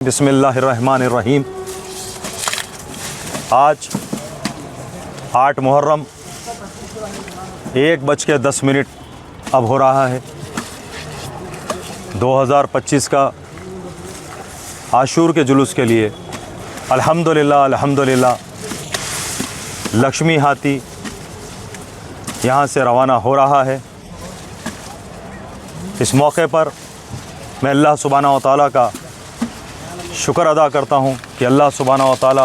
बिस्मिल्लाहिर्रहमानिर्रहीम। आज 8 मुहर्रम 1:10 अब हो रहा है। 2025 का आशूर के जुलूस के लिए अल्हम्दुलिल्लाह लक्ष्मी हाथी यहाँ से रवाना हो रहा है। इस मौके पर मैं अल्लाह सुब्हानहू व तआला का शुक्र अदा करता हूँ कि अल्लाह सुब्हानहू व तआला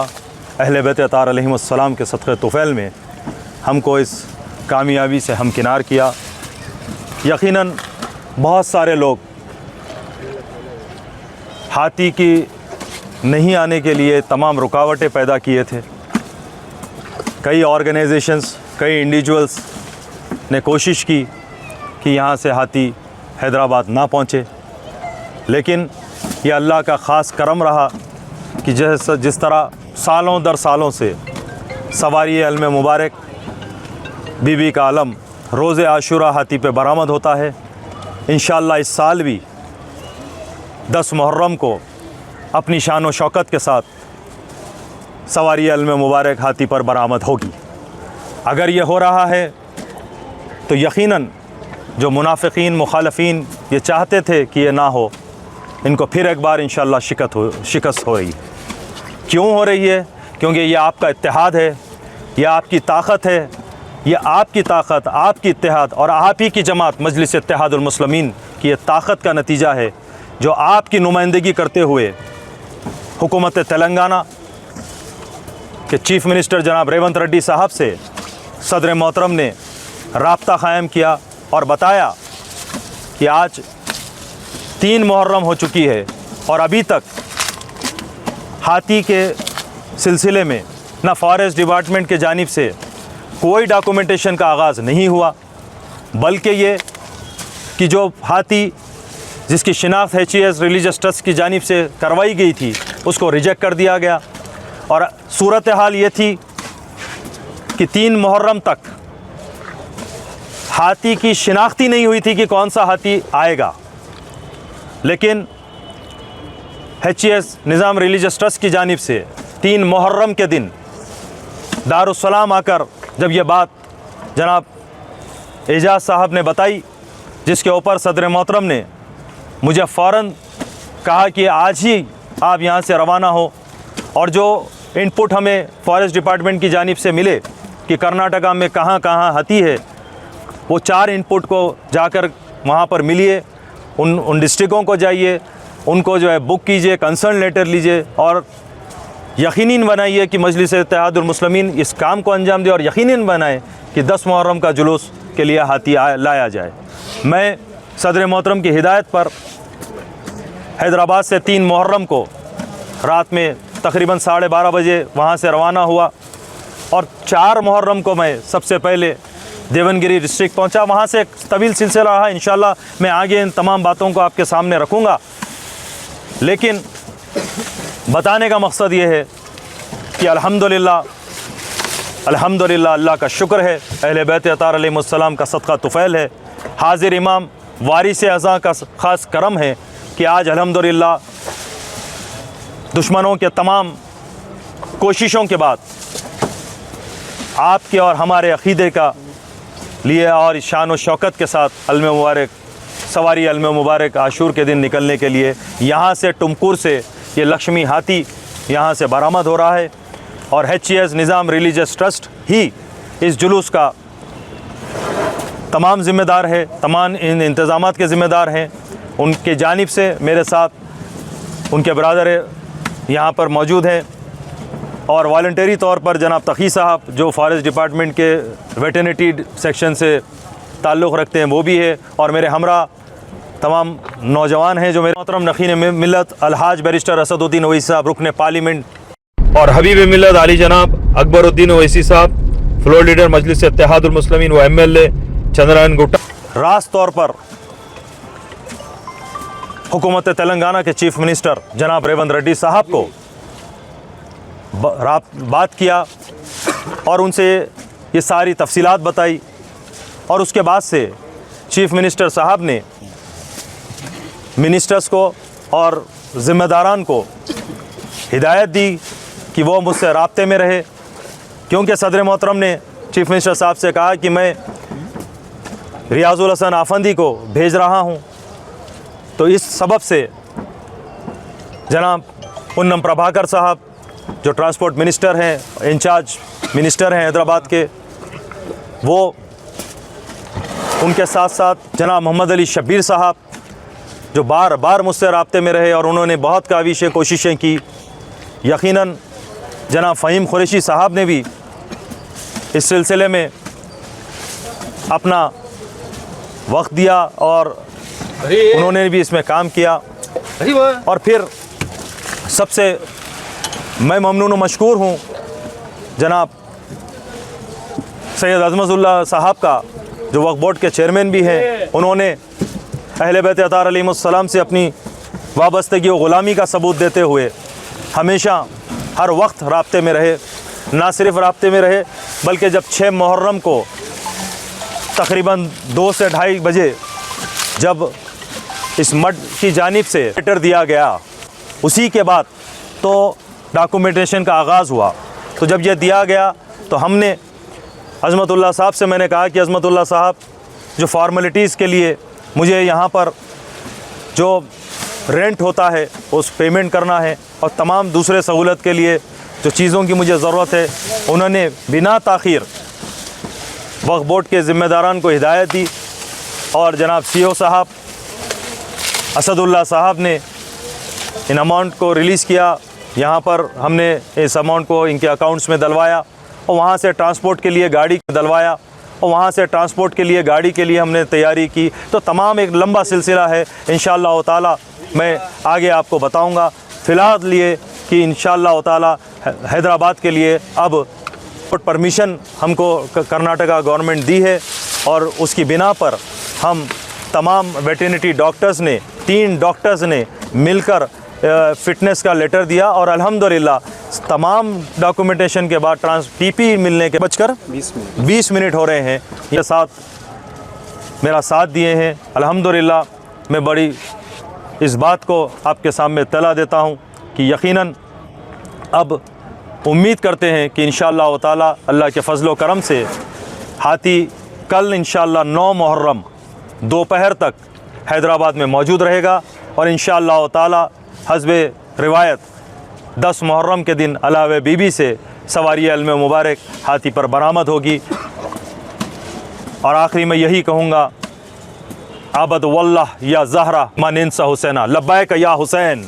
अहले बैत अतार अलैहिमुस्सलाम के सदक़े तुफ़ैल में हमको इस कामयाबी से हमकिनार किया। यकीनन बहुत सारे लोग हाथी की नहीं आने के लिए तमाम रुकावटें पैदा किए थे। कई ऑर्गेनाइजेशंस, कई इंडिविजुअल्स ने कोशिश की कि यहाँ से हाथी हैदराबाद ना पहुँचे, लेकिन यह अल्लाह का ख़ास करम रहा कि जिस तरह सालों दर सालों से सवारी अलम मुबारक बीबी का अलम रोज़ आशूरा हाथी पे बरामद होता है। इंशाअल्लाह इस साल भी 10 मुहर्रम को अपनी शान व शौकत के साथ सवारी अलम मुबारक हाथी पर बरामद होगी। अगर ये हो रहा है तो यकीनन जो मुनाफिकीन मुखालफीन ये चाहते थे कि ये ना हो, इनको फिर एक बार इंशाअल्लाह शिकस्त हो रही है। क्यों हो रही है? क्योंकि ये आपका इत्तेहाद है, यह आपकी ताकत है, यह आपकी ताकत, आपकी इत्तेहाद और आप ही की जमात मजलिस इत्तेहादुल मुस्लिमीन की ये ताकत का नतीजा है, जो आपकी नुमाइंदगी करते हुए हुकूमत तेलंगाना के चीफ़ मिनिस्टर जनाब रेवंत रेड्डी साहब से सदर मोहतरम ने राब्ता क़ायम किया और बताया कि आज 3 मुहर्रम हो चुकी है और अभी तक हाथी के सिलसिले में ना फॉरेस्ट डिपार्टमेंट के जानिब से कोई डॉक्यूमेंटेशन का आगाज़ नहीं हुआ, बल्कि ये कि जो हाथी जिसकी शिनाख्त HES रिलीजियस ट्रस्ट की जानिब से करवाई गई थी उसको रिजेक्ट कर दिया गया। और सूरत हाल ये थी कि 3 मुहर्रम तक हाथी की शिनाख्त ही नहीं हुई थी कि कौन सा हाथी आएगा। लेकिन HES निज़ाम रिलीजियस ट्रस्ट की जानिब से 3 मुहर्रम के दिन दारुस्सलाम आकर जब ये बात जनाब एजाज़ साहब ने बताई, जिसके ऊपर सदर मोहतरम ने मुझे फ़ौरन कहा कि आज ही आप यहाँ से रवाना हो। और जो इनपुट हमें फॉरेस्ट डिपार्टमेंट की जानिब से मिले कि कर्नाटका में कहाँ कहाँ हाथी है, वो 4 इनपुट को जाकर वहाँ पर मिलिए, उन डिस्ट्रिक्टों को जाइए, उनको जो है बुक कीजिए, कंसर्न लेटर लीजिए और यकीनन बनाइए कि मजलिस इत्तेहादुल मुस्लिमीन इस काम को अंजाम दे और यकीनन बनाए कि 10 मुहर्रम का जुलूस के लिए हाथी लाया जाए। मैं सदर मोहतरम की हिदायत पर हैदराबाद से 3 मुहर्रम को रात में तकरीबन 12:30 बजे वहाँ से रवाना हुआ और 4 मुहर्रम को मैं सबसे पहले देवनगिरी डिस्ट्रिक्ट पहुंचा। वहाँ से एक तवील सिलसिला रहा। इंशाल्लाह मैं आगे इन तमाम बातों को आपके सामने रखूँगा, लेकिन बताने का मकसद ये है कि अल्हम्दुलिल्लाह अल्लाह का शुक्र है, अहले बैत अतार अलैहिमुस्सलाम का सदक़ा तुफ़ैल है, हाज़िर इमाम वारिस अज़ा का ख़ास करम है कि आज अल्हम्दुलिल्लाह दुश्मनों के तमाम कोशिशों के बाद आपके और हमारे अक़ीदे का लिए और शान व शौकत के साथ अलम मुबारक सवारी अलम मुबारक आशूर के दिन निकलने के लिए यहाँ से टुमकुर से ये लक्ष्मी हाथी यहाँ से बरामद हो रहा है। और HES निज़ाम रिलीजियस ट्रस्ट ही इस जुलूस का तमाम ज़िम्मेदार है, तमाम इन इंतज़ामात के ज़िम्मेदार हैं। उनके जानिब से मेरे साथ उनके बरादर यहाँ पर मौजूद हैं और वॉलंटरी तौर पर जनाब तक़ी साहब जो फॉरेस्ट डिपार्टमेंट के वेटरनिटी सेक्शन से ताल्लुक़ रखते हैं वो भी है, और मेरे हमरा तमाम नौजवान हैं जो मेरे मोहतरम नखीन मिल्लत अलहाज बैरिस्टर असदुद्दीन ओवैसी साहब रुकन पार्लियामेंट और हबीब मिल्लत आली जनाब अकबरुद्दीन ओवैसी साहब फ्लोर लीडर मजलिस इत्तेहादुल मुस्लिमीन व MLA चंद्रनारायण गुट्टा। रास तौर पर हुकूमत तेलंगाना के चीफ़ मिनिस्टर जनाब रेवंत रेड्डी साहब को बात किया और उनसे ये सारी तफसीलात बताई, और उसके बाद से चीफ़ मिनिस्टर साहब ने मिनिस्टर्स को और ज़िम्मेदारान को हिदायत दी कि वो मुझसे राब्ते में रहे, क्योंकि सदर मोहतरम ने चीफ़ मिनिस्टर साहब से कहा कि मैं रियाजुल हसन आफंदी को भेज रहा हूँ। तो इस सबब से जनाब पुन्नम प्रभाकर साहब जो ट्रांसपोर्ट मिनिस्टर हैं, इंचार्ज मिनिस्टर हैं हैदराबाद के, वो उनके साथ साथ जनाब मोहम्मद अली शब्बीर साहब जो बार बार मुझसे राब्ते में रहे और उन्होंने बहुत काविशें कोशिशें की। यकीनन जनाब फ़हीम कुरैशी साहब ने भी इस सिलसिले में अपना वक्त दिया और उन्होंने भी इसमें काम किया। और फिर सबसे मैं ममनून व मशकूर हूँ जनाब सैयद अज़मतुल्लाह साहब का, जो वक्फ बोर्ड के चेयरमैन भी हैं। उन्होंने अहले बैत अतार अलैहिमुस्सलाम से अपनी वाबस्तगी व ग़ुलामी का सबूत देते हुए हमेशा हर वक्त राब्ते में रहे। ना सिर्फ राब्ते में रहे बल्कि जब 6 मुहर्रम को तकरीबन 2 से 2:30 बजे जब इस मठ की जानिब से लेटर दिया गया, उसी के बाद तो डॉक्यूमेंटेशन का आगाज़ हुआ। तो जब यह दिया गया तो हमने अज़मतुल्लाह साहब से मैंने कहा कि अज़मतुल्लाह साहब, जो फॉर्मेलिटीज़ के लिए मुझे यहाँ पर जो रेंट होता है उस पेमेंट करना है और तमाम दूसरे सहूलत के लिए जो चीज़ों की मुझे ज़रूरत है, उन्होंने बिना ताख़ीर वक्फ बोर्ड के ज़िम्मेदारान को हिदायत दी और जनाब CO साहब असदुल्लाह साहब ने इन अमाउंट को रिलीज़ किया। यहाँ पर हमने इस अमाउंट को इनके अकाउंट्स में डलवाया और वहाँ से ट्रांसपोर्ट के लिए गाड़ी डलवाया और वहाँ से ट्रांसपोर्ट के लिए गाड़ी के लिए हमने तैयारी की। तो तमाम एक लंबा सिलसिला है, इंशाअल्लाह ताला मैं आगे आपको बताऊँगा। फ़िलहाल लिए कि इंशाअल्लाह ताला हैदराबाद के लिए अब परमिशन हमको कर्नाटका गवर्नमेंट दी है और उसकी बिना पर हम तमाम वेटरनिटी डॉक्टर्स ने 3 डॉक्टर्स ने मिलकर फ़िटनेस का लेटर दिया और अल्हम्दुलिल्लाह तमाम डॉक्यूमेंटेशन के बाद PP मिलने के बचकर 20 मिनट हो रहे हैं, ये साथ मेरा साथ दिए हैं। अल्हम्दुलिल्लाह मैं बड़ी इस बात को आपके सामने तला देता हूँ कि यकीनन अब उम्मीद करते हैं कि इंशाअल्लाह ताला अल्लाह के फ़ज़ल व करम से हाथी कल इंशाअल्लाह 9 मुहर्रम दोपहर तक हैदराबाद में मौजूद रहेगा और इंशाअल्लाह ताला हस्बे रिवायत 10 मुहर्रम के दिन अलावे बीबी से सवारी इल्म मुबारक हाथी पर बरामद होगी। और आखिरी में यही कहूँगा, आबद वल्लाह या ज़हरा मा निंसा हुसैना, लब्बैक या हुसैन।